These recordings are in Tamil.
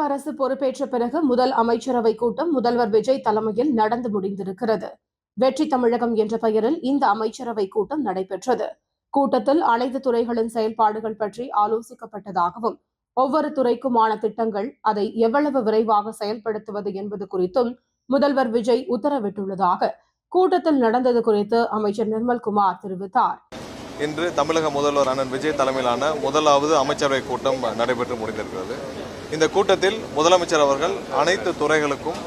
அரசு பொறுப்பேற்ற பிறகு முதல் அமைச்சரவை கூட்டம் முதல்வர் விஜய் தலைமையில் நடந்து முடிந்திருக்கிறது. வெற்றி தமிழகம் என்ற பெயரில் இந்த அமைச்சரவை கூட்டம் நடைபெற்றது. கூட்டத்தில் அனைத்து துறைகளின் செயல்பாடுகள் பற்றி ஆலோசிக்கப்பட்டதாகவும், ஒவ்வொரு துறைக்குமான திட்டங்கள் அதை எவ்வளவு விரைவாக செயல்படுத்துவது என்பது குறித்தும் முதல்வர் விஜய் உத்தரவிட்டுள்ளதாக கூட்டத்தில் நடந்தது குறித்து அமைச்சர் நிர்மல்குமார் தெரிவித்தார். இன்று தமிழக முதல்வர் அண்ணன் விஜய் தலைமையிலான முதலாவது அமைச்சரவை கூட்டம் நடைபெற்று முடிந்திருக்கிறது. இந்த கூட்டத்தில் முதலமைச்சர் அவர்கள் அனைத்து துறைகளுக்கும்,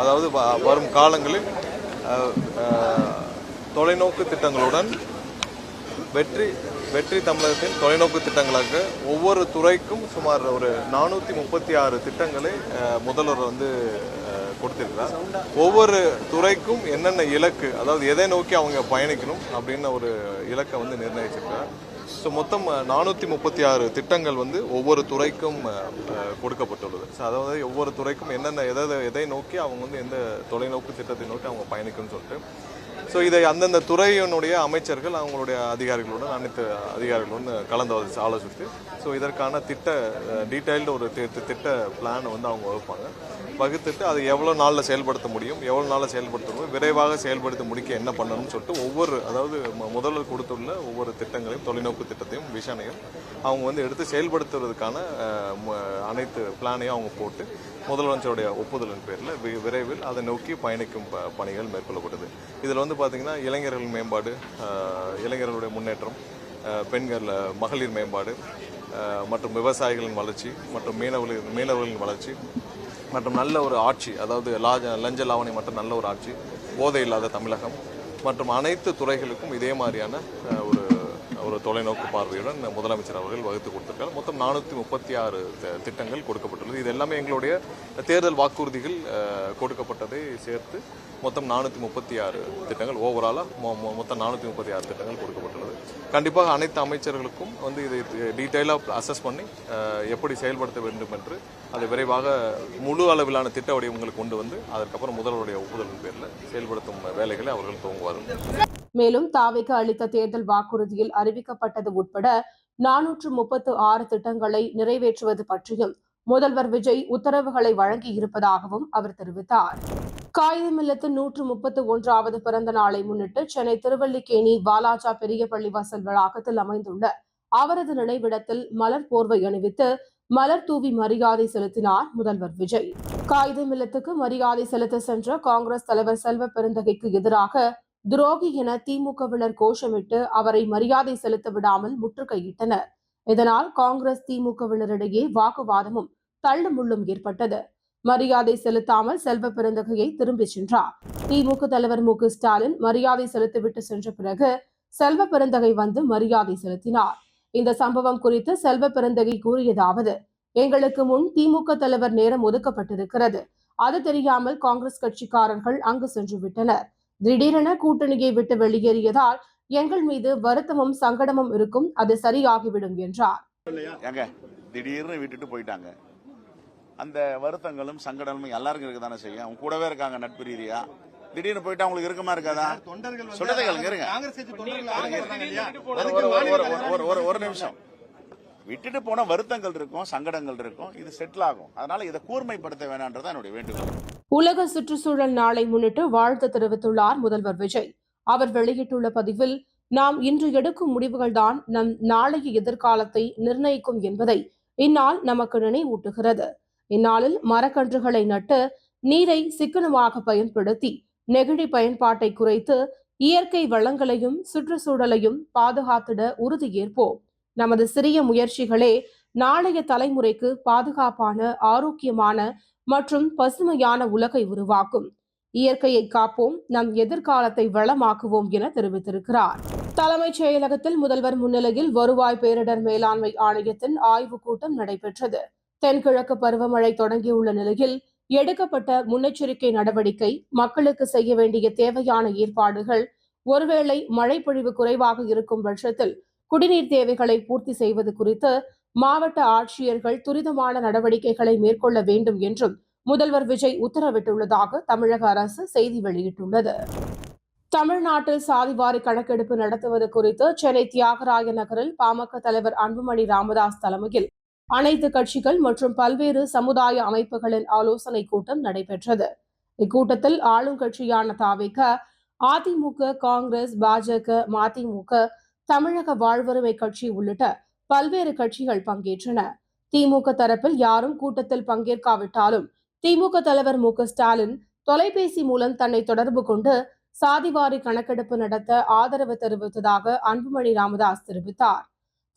அதாவது வரும் காலங்களில் தொலைநோக்கு திட்டங்களுடன் வெற்றி தமிழகத்தின் தொலைநோக்கு திட்டங்களாக ஒவ்வொரு துறைக்கும் சுமார் ஒரு 436 திட்டங்களை முதல்வர் கொடுத்திருக்கிறார். ஒவ்வொரு துறைக்கும் என்னென்ன இலக்கு, அதாவது எதை நோக்கி அவங்க பயணிக்கணும் அப்படின்னு ஒரு இலக்கை நிர்ணயிச்சிருக்கிறார். ஸோ மொத்தம் 436 திட்டங்கள் ஒவ்வொரு துறைக்கும் கொடுக்கப்பட்டுள்ளது. ஸோ அதாவது ஒவ்வொரு துறைக்கும் என்னென்ன எதை நோக்கி அவங்க எந்த தொலைநோக்கு திட்டத்தை நோக்கி அவங்க பயணிக்கணும்னு சொல்லிட்டு, ஸோ இதை அந்தந்த துறையினுடைய அமைச்சர்கள் அவங்களுடைய அதிகாரிகளுடன் அனைத்து அதிகாரிகளுடன் கலந்து ஆலோசித்து ஸோ இதற்கான டீட்டெயில்டு ஒரு திட்ட பிளானை அவங்க வகுத்துட்டு அதை எவ்வளோ நாளில் செயல்படுத்த முடியும், எவ்வளோ நாளில் செயல்படுத்தணும், விரைவாக செயல்படுத்த முடிக்க என்ன பண்ணணும்னு சொல்லிட்டு அதாவது முதல்வர் கொடுத்துள்ள ஒவ்வொரு திட்டங்களையும், தொலைநோக்கு திட்டத்தையும், விஷனையும் அவங்க எடுத்து செயல்படுத்துவதற்கான அனைத்து பிளானையும் அவங்க போட்டு முதலமைச்சருடைய ஒப்புதலின் பேரில் விரைவில் அதை நோக்கி பயணிக்கும் பணிகள் மேற்கொள்ளப்பட்டது. இதில் பார்த்தீங்கன்னா இளைஞர்கள் மேம்பாடு, இளைஞர்களுடைய முன்னேற்றம், பெண்கள் மகளிர் மேம்பாடு மற்றும் விவசாயிகளின் வளர்ச்சி மற்றும் மீனவர்களின் வளர்ச்சி மற்றும் நல்ல ஒரு ஆட்சி, அதாவது லஞ்ச லாவணி மற்றும் நல்ல ஒரு ஆட்சி, போதை இல்லாத தமிழகம் மற்றும் அனைத்து துறைகளுக்கும் இதே மாதிரியான ஒரு தொலைநோக்கு பார்வையுடன் முதலமைச்சர் அவர்கள் வகுத்து கொடுத்திருக்கார். மொத்தம் 436 திட்டங்கள் கொடுக்கப்பட்டுள்ளது. இது எல்லாமே எங்களுடைய தேர்தல் வாக்குறுதிகள் கொடுக்கப்பட்டதை சேர்த்து மொத்தம் 436 திட்டங்கள், ஓவராலாக மொத்தம் 436 திட்டங்கள் கொடுக்கப்பட்டுள்ளது. கண்டிப்பாக அனைத்து அமைச்சர்களுக்கும் இதை டீட்டெயிலாக அசஸ் பண்ணி எப்படி செயல்படுத்த வேண்டும் என்று அதை விரைவாக முழு அளவிலான திட்ட வடிவங்களுக்கு கொண்டு அதற்கப்புறம் முதல்வருடைய ஒப்புதலின் பேரில் செயல்படுத்தும் வேலைகளை அவர்கள் துவங்குவார்கள். மேலும் தாவேக்கு அளித்த தேர்தல் வாக்குறுதியில் அறிவிக்கப்பட்டது உட்பட 436 திட்டங்களை நிறைவேற்றுவது பற்றியும் முதல்வர் விஜய் உத்தரவுகளை வழங்கியிருப்பதாகவும் அவர் தெரிவித்தார். காகிதமில்லத்தின் 131வது பிறந்த நாளை முன்னிட்டு சென்னை திருவல்லிக்கேணி வாலாஜா பெரிய பள்ளிவாசல் வளாகத்தில் அமைந்துள்ள அவரது நினைவிடத்தில் மலர் போர்வை அணிவித்து மலர் தூவி மரியாதை செலுத்தினார் முதல்வர் விஜய். காகிதமில்லத்துக்கு மரியாதை செலுத்த சென்ற காங்கிரஸ் தலைவர் செல்வ பெருந்தகைக்கு எதிராக துரோகி என திமுகவினர் கோஷமிட்டு அவரை மரியாதை செலுத்த விடாமல் முற்றுகையிட்டனர். இதனால் காங்கிரஸ் திமுகவினரிடையே வாக்குவாதமும் தள்ளுமுள்ளும் ஏற்பட்டது. மரியாதை செலுத்தாமல் செல்வ பெருந்தகையை திரும்பிச் சென்றார். திமுக தலைவர் மு.க. ஸ்டாலின் மரியாதை செலுத்திவிட்டு சென்ற பிறகு செல்வ பெருந்தகை மரியாதை செலுத்தினார். இந்த சம்பவம் குறித்து செல்வ பெருந்தகை கூறியதாவது: எங்களுக்கு முன் திமுக தலைவர் நேரம் ஒதுக்கப்பட்டிருக்கிறது. அது தெரியாமல் காங்கிரஸ் கட்சிக்காரர்கள் அங்கு சென்று விட்டனர். திடீரென கூட்டணியை விட்டு வெளியேறியதால் எங்கள் மீது வருத்தமும் சங்கடமும் இருக்கும். அது சரியாகிவிடும் என்றார். திடீர்னு விட்டுட்டு போயிட்டாங்க. அந்த வருத்தங்களும் சங்கடமும் எல்லாருக்கும் இருக்கதானே செய்யும். அவங்க கூடவே இருக்காங்க நட்பு ரீதியா. திடீர்னு போயிட்டு அவங்களுக்கு இருக்குமா இருக்காதா? ஒரு நிமிஷம். விட்டுட்டு போன வருத்தங்கள் இருக்கும், சங்கடங்கள் இருக்கும். இது செட்டில் ஆகும். அதனால இதை கூர்மைப்படுத்த வேணான்றதான் என்னுடைய வேண்டுகோள். உலக சுற்றுச்சூழல் நாளை முன்னிட்டு வாழ்த்து தெரிவித்துள்ளார் முதல்வர் விஜய். அவர் வெளியிட்டுள்ள பதிவில், நாம் இன்று எடுக்கும் முடிவுகள்தான் நம் நாளைய எதிர்காலத்தை நிர்ணயிக்கும் என்பதை இந்நாள் நமக்கு நினைவூட்டுகிறது. இந்நாளில் மரக்கன்றுகளை நட்டு, நீரை சிக்கனமாக பயன்படுத்தி, நெகிழி பயன்பாட்டை குறைத்து, இயற்கை வளங்களையும் சுற்றுச்சூழலையும் பாதுகாத்திட உறுதியேற்போம். நமது சிறிய முயற்சிகளே நாளைய தலைமுறைக்கு பாதுகாப்பான, ஆரோக்கியமான மற்றும் பசுமையான உலகை உருவாக்கும். இயற்கையை காப்போம், நம் எதிர்காலத்தை வளமாக்குவோம் என தெரிவித்திருக்கிறார். தலைமைச் செயலகத்தில் முதல்வர் முன்னிலையில் வருவாய் பேரிடர் மேலாண்மை ஆணையத்தின் ஆய்வுக் கூட்டம் நடைபெற்றது. தென்கிழக்கு பருவமழை தொடங்கியுள்ள நிலையில் எடுக்கப்பட்ட முன்னெச்சரிக்கை நடவடிக்கை, மக்களுக்கு செய்ய வேண்டிய தேவையான ஏற்பாடுகள், ஒருவேளை மழைப்பொழிவு குறைவாக இருக்கும் பட்சத்தில் குடிநீர் தேவைகளை பூர்த்தி செய்வது குறித்து மாவட்ட ஆட்சியர்கள் துரிதமான நடவடிக்கைகளை மேற்கொள்ள வேண்டும் என்றும் முதல்வர் விஜய் உத்தரவிட்டுள்ளதாக தமிழக அரசு செய்தி வெளியிட்டுள்ளது. தமிழ்நாட்டில் சாதிவாரி கணக்கெடுப்பு நடத்துவது குறித்து சென்னை தியாகராய நகரில் பாமக தலைவர் அன்புமணி ராமதாஸ் தலைமையில் அனைத்து கட்சிகள் மற்றும் பல்வேறு சமுதாய அமைப்புகளின் ஆலோசனைக் கூட்டம் நடைபெற்றது. இக்கூட்டத்தில் ஆளும் கட்சியான தவிக, அதிமுக, காங்கிரஸ், பாஜக, மதிமுக, தமிழக வாழ்வுரிமை கட்சி உள்ளிட்ட பல்வேறு கட்சிகள் பங்கேற்றன. திமுக தரப்பில் யாரும் கூட்டத்தில் பங்கேற்காவிட்டாலும் திமுக தலைவர் மு.க.ஸ்டாலின் தொலைபேசி மூலம் தன்னை தொடர்பு கொண்டு சாதிவாரி கணக்கெடுப்பு நடத்த ஆதரவு தெரிவித்ததாக அன்புமணி ராமதாஸ் தெரிவித்தார்.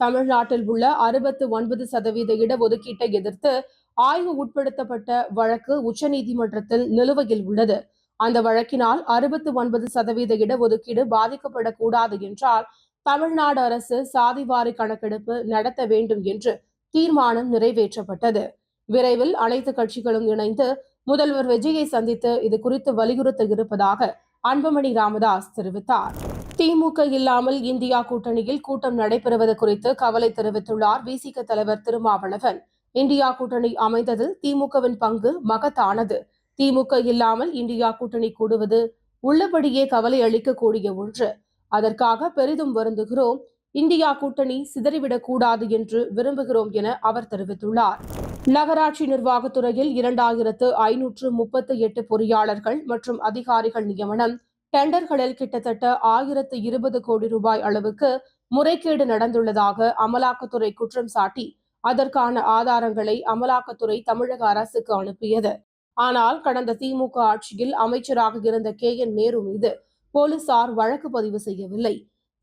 தமிழ்நாட்டில் உள்ள 69% இடஒதுக்கீட்டை எதிர்த்து ஆய்வு உட்படுத்தப்பட்ட வழக்கு உச்சநீதிமன்றத்தில் நிலுவையில் உள்ளது. அந்த வழக்கினால் 69% இடஒதுக்கீடு பாதிக்கப்படக்கூடாது என்றால் தமிழ்நாடு அரசு சாதிவாரி கணக்கெடுப்பு நடத்த வேண்டும் என்று தீர்மானம் நிறைவேற்றப்பட்டது. விரைவில் அனைத்து கட்சிகளும் இணைந்து முதல்வர் விஜயை சந்தித்து இதுகுறித்து வலியுறுத்த இருப்பதாக அன்புமணி ராமதாஸ் தெரிவித்தார். திமுக இல்லாமல் இந்தியா கூட்டணியில் கூட்டம் நடைபெறுவது குறித்து கவலை தெரிவித்துள்ளார் விசிக தலைவர் திருமாவளவன். இந்தியா கூட்டணி அமைந்ததில் திமுகவின் பங்கு மகத்தானது. திமுக இல்லாமல் இந்தியா கூட்டணி கூடுவது உள்ளபடியே கவலை அளிக்கக்கூடிய ஒன்று. அதற்காக பெரிதும் வருந்துகிறோம். இந்தியா கூட்டணி சிதறிவிடக்கூடாது என்று விரும்புகிறோம் என அவர் தெரிவித்துள்ளார். நகராட்சி நிர்வாகத்துறையில் 2538 பொறியாளர்கள் மற்றும் அதிகாரிகள் நியமனம், டெண்டர்களில் கிட்டத்தட்ட 1020 கோடி ரூபாய் அளவுக்கு முறைகேடு நடந்துள்ளதாக அமலாக்கத்துறை குற்றம் சாட்டி அதற்கான ஆதாரங்களை அமலாக்கத்துறை தமிழக அரசுக்கு அனுப்பியது. ஆனால் கடந்த திமுக ஆட்சியில் அமைச்சராக இருந்த KN நேரு மீது போலீசார் வழக்கு பதிவு செய்யவில்லை.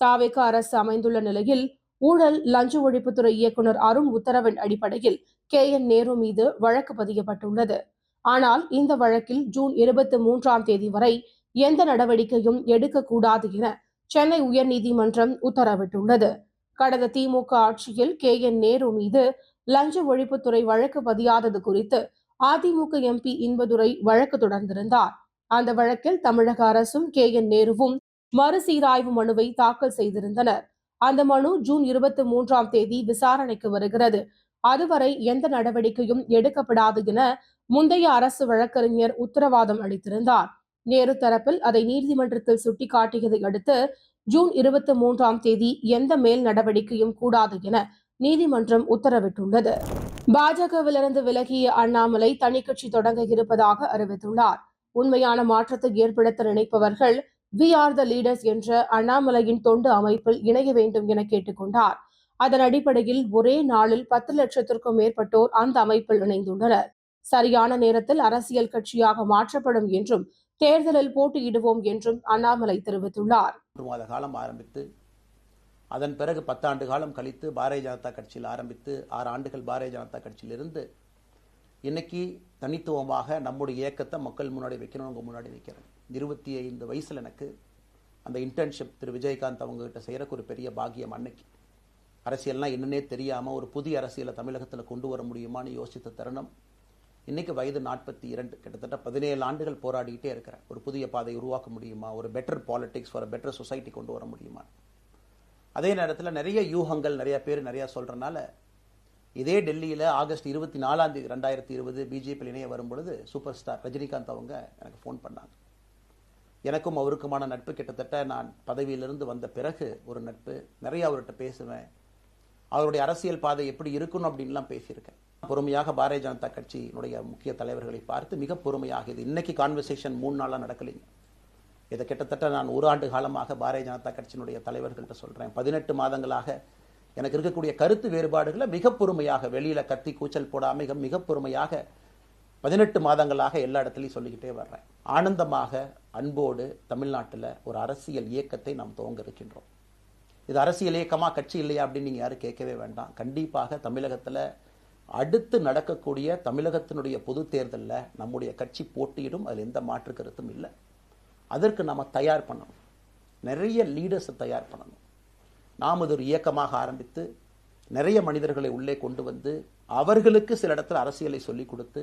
தவிக அரசு அமைந்துள்ள நிலையில் ஊழல் லஞ்ச ஒழிப்புத்துறை இயக்குநர் அருண் உத்தரவின் அடிப்படையில் KN நேரு மீது வழக்கு பதியப்பட்டுள்ளது. ஆனால் இந்த வழக்கில் ஜூன் 23ஆம் தேதி வரை எந்த நடவடிக்கையும் எடுக்கக்கூடாது என சென்னை உயர்நீதிமன்றம் உத்தரவிட்டுள்ளது. கடந்த திமுக ஆட்சியில் KN நேரு மீது லஞ்ச ஒழிப்புத்துறை வழக்கு பதியாதது குறித்து அதிமுக MP இன்பதுரை வழக்கு தொடர்ந்திருந்தார். அந்த வழக்கில் தமிழக அரசும் KN நேருவும் மறுசீராய்வு மனுவை தாக்கல் செய்திருந்தனர். அந்த மனு ஜூன் 23ஆம் தேதி விசாரணைக்கு வருகிறது. அதுவரை எந்த நடவடிக்கையும் எடுக்கப்படாது என முந்தைய அரசு வழக்கறிஞர் உத்தரவாதம் அளித்திருந்தார். நேரு தரப்பில் அதை நீதிமன்றத்தில் சுட்டிக்காட்டியதை அடுத்து ஜூன் 23ஆம் தேதி எந்த மேல் நடவடிக்கையும் கூடாது என நீதிமன்றம் உத்தரவிட்டுள்ளது. பாஜகவிலிருந்து விலகிய அண்ணாமலை தனிக்கட்சி தொடங்க இருப்பதாக அறிவித்துள்ளார். உண்மையான மாற்றத்தை ஏற்படுத்த நினைப்பவர்கள் We are the leaders என்ற அண்ணாமலையின் தொண்டு அமைப்பில் இணைய வேண்டும் என கேட்டுக்கொண்டார். அதன் அடிப்படையில் ஒரே நாளில் 10 லட்சத்திற்கும் மேற்பட்டோர் அந்த அமைப்பில் இணைந்துள்ளனர். சரியான நேரத்தில் அரசியல் கட்சியாக மாற்றப்படும் என்றும் தேர்தலில் போட்டியிடுவோம் என்றும் அண்ணாமலை தெரிவித்துள்ளார். காலம் ஆரம்பித்து அதன் பிறகு 10 ஆண்டு காலம் கழித்து பாரதிய ஜனதா கட்சியில் ஆரம்பித்து 6 ஆண்டுகள் பாரதிய ஜனதா கட்சியிலிருந்து இன்னைக்கு தனித்துவமாக நம்முடைய இயக்கத்தை மக்கள் முன்னாடி வைக்கணும். உங்க முன்னாடி வைக்கிறேன். 25 வயசுல எனக்கு அந்த இன்டர்ன்ஷிப் திரு விஜயகாந்த் அவங்க கிட்ட செய்யறக்கு ஒரு பெரிய பாக்கியம். அன்னைக்கு அரசியல்னா என்னன்னே தெரியாம ஒரு புதிய அரசியலை தமிழகத்தில் கொண்டு வர முடியுமான்னு யோசித்த தருணம். இன்னைக்கு வயது 42, கிட்டத்தட்ட 17 ஆண்டுகள் போராடிக்கிட்டே இருக்கிறேன். ஒரு புதிய பாதை உருவாக்க முடியுமா, ஒரு better politics for better society கொண்டு வர முடியுமா. அதே நேரத்தில் நிறைய யூகங்கள் நிறைய பேர் நிறைய சொல்றதுனால இதே டெல்லியில் ஆகஸ்ட் 24ஆம் தேதி 2020 பிஜேபி இணைய வரும்பொழுது சூப்பர் ஸ்டார் ரஜினிகாந்த் அவங்க எனக்கு ஃபோன் பண்ணாங்க. எனக்கும் அவருக்குமான நட்பு கிட்டத்தட்ட நான் பதவியிலிருந்து வந்த பிறகு ஒரு நட்பு. நிறைய அவர்கிட்ட பேசுவேன். அவருடைய அரசியல் பாதை எப்படி இருக்கணும் அப்படின்லாம் பேசியிருக்கேன். பொறுமையாக பாரதிய ஜனதா கட்சியினுடைய முக்கிய தலைவர்களை பார்த்து மிக பொறுமையாக, இது இன்னைக்கு கான்வர்சேஷன் 3 நாளாக நடக்கலைங்க. இதை கிட்டத்தட்ட நான் 1 ஆண்டு காலமாக பாரதிய ஜனதா கட்சியினுடைய தலைவர்கள்ட்ட சொல்றேன். 18 மாதங்களாக எனக்கு இருக்கக்கூடிய கருத்து வேறுபாடுகளை மிக பொறுமையாக, வெளியில கத்தி கூச்சல் போடாம மிக பொறுமையாக 18 மாதங்களாக எல்லா இடத்துலையும் சொல்லிக்கிட்டே வர்றேன். ஆனந்தமாக அன்போடு தமிழ்நாட்டில் ஒரு அரசியல் இயக்கத்தை நாம் துவங்க இருக்கின்றோம். இது அரசியல் இயக்கமா கட்சி இல்லையா அப்படின்னு நீங்க யாரும் கேட்கவே வேண்டாம். கண்டிப்பாக தமிழகத்தில் அடுத்து நடக்கக்கூடிய தமிழகத்தினுடைய பொது தேர்தலில் நம்முடைய கட்சி போட்டியிடும். அதில் எந்த மாற்று கருத்தும் இல்லை. அதற்கு நாம தயார் பண்ணணும். நிறைய லீடர்ஸை தயார் பண்ணணும். நாம் இது ஒரு இயக்கமாக ஆரம்பித்து நிறைய மனிதர்களை உள்ளே கொண்டு வந்து அவர்களுக்கு சில இடத்துல அரசியலை சொல்லிக் கொடுத்து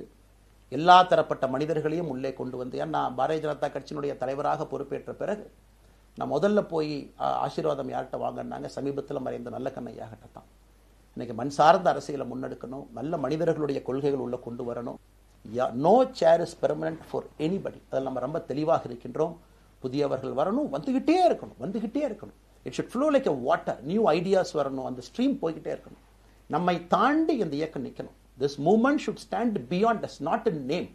எல்லா தரப்பட்ட மனிதர்களையும் உள்ளே கொண்டு வந்து, ஏன்னா பாரதிய ஜனதா கட்சியினுடைய தலைவராக பொறுப்பேற்ற பிறகு நான் முதல்ல போய் ஆசீர்வாதம் யார்கிட்ட வாங்கினாங்க, சமீபத்தில் மறைந்த நல்ல கண்ணையாகிட்ட தான். இன்னைக்கு மண் சார்ந்த அரசியலை முன்னெடுக்கணும். நல்ல மனிதர்களுடைய கொள்கைகள் உள்ள கொண்டு வரணும். No chair is permanent for anybody. அதில் நம்ம ரொம்ப தெளிவாக இருக்கின்றோம். புதியவர்கள் வரணும், வந்துகிட்டே இருக்கணும். It should flow like a water. New ideas வரணும், அந்த ஸ்ட்ரீம் போய்கிட்டே இருக்கணும். நம்மை தாண்டி இந்த இயக்கம் நிற்கணும். This movement should stand beyond us, not in name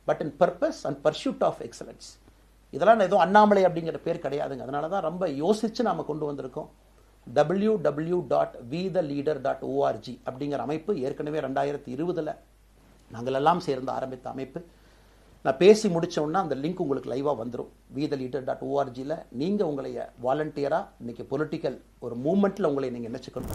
but in purpose and pursuit of excellence. இதெல்லாம் ஏதோ அண்ணாமலை அப்படிங்கிற பேர் கிடையாதுங்க. அதனால தான் ரொம்ப யோசிச்சு நாம கொண்டு வந்திருக்கோம். www.wetheleader.org அப்படிங்கிற அமைப்பு ஏற்கனவே 2020 நாங்கள் எல்லாம் சேர்ந்து ஆரம்பித்த அமைப்பு. நான் பேசி முடிச்சோன்னா அந்த லிங்க் உங்களுக்கு லைவாக வந்துடும். wetheleader.org-ல நீங்கள் உங்களை வாலண்டியராக இன்னைக்கு பொலிட்டிக்கல் ஒரு மூவ்மெண்ட்டில் உங்களை நீங்கள் நினைச்சுக்கணும்.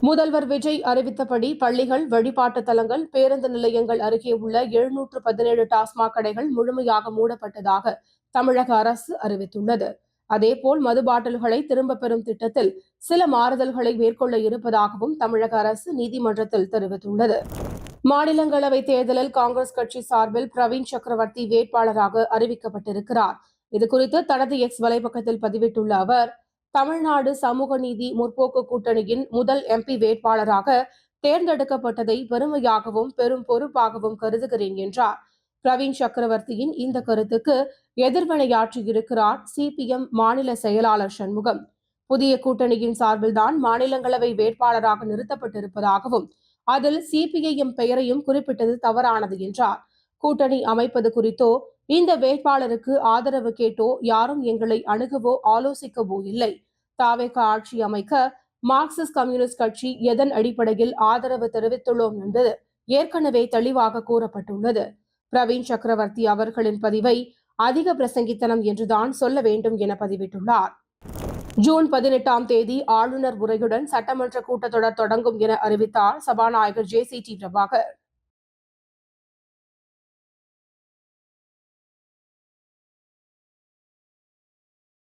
முதல்வர் விஜய் அறிவித்தபடி பள்ளிகள், வழிபாட்டு தலங்கள், பேருந்து நிலையங்கள் அருகே உள்ள 717 டாஸ்மாக் கடைகள் முழுமையாக மூடப்பட்டதாக தமிழக அரசு அறிவித்துள்ளது. அதேபோல் மது பாட்டில்களை திரும்பப் பெறும் திட்டத்தில் சில மாறுதல்களை மேற்கொள்ள இருப்பதாகவும் தமிழக அரசு நீதிமன்றத்தில் தெரிவித்துள்ளது. மாநிலங்களவை தேர்தலில் காங்கிரஸ் கட்சி சார்பில் பிரவீன் சக்கரவர்த்தி வேட்பாளராக அறிவிக்கப்பட்டிருக்கிறார். இதுகுறித்து தனது எக்ஸ் வலைப்பக்கத்தில் பதிவிட்டுள்ள அவர், தமிழ்நாடு சமூக நீதி முற்போக்கு கூட்டணியின் முதல் MP வேட்பாளராக தேர்ந்தெடுக்கப்பட்டதை பெருமையாகவும் பெரும் பொறுப்பாகவும் கருதுகிறேன் என்றார். பிரவீன் சக்கரவர்த்தியின் இந்த கருத்துக்கு எதிர்வினையாற்றியிருக்கிறார் CPM மாநில செயலாளர் சண்முகம். புதிய கூட்டணியின் சார்பில்தான் மாநிலங்களவை வேட்பாளராக நிறுத்தப்பட்டிருப்பதாகவும் அதில் CPIM பெயரையும் குறிப்பிட்டது தவறானது என்றார். கூட்டணி அமைப்பது குறித்தோ இந்த வேட்பாளருக்கு ஆதரவு கேட்டோ யாரும் எங்களை அணுகவோ ஆலோசிக்கவோ இல்லை. தாவேக ஆட்சி அமைக்க மார்க்சிஸ்ட் கம்யூனிஸ்ட் கட்சி எதன் அடிப்படையில் ஆதரவு தெரிவித்துள்ளோம் என்பது ஏற்கனவே தெளிவாக கூறப்பட்டுள்ளது. பிரவீன் சக்கரவர்த்தி அவர்களின் பதிவை அதிக பிரசங்கித்தனம் என்றுதான் சொல்ல வேண்டும் என பதிவிட்டுள்ளார். ஜூன் 18ஆம் தேதி ஆளுநர் உரையுடன் சட்டமன்ற கூட்டத்தொடர் தொடங்கும் என அறிவித்தார் சபாநாயகர் JCT பிரபாகர்.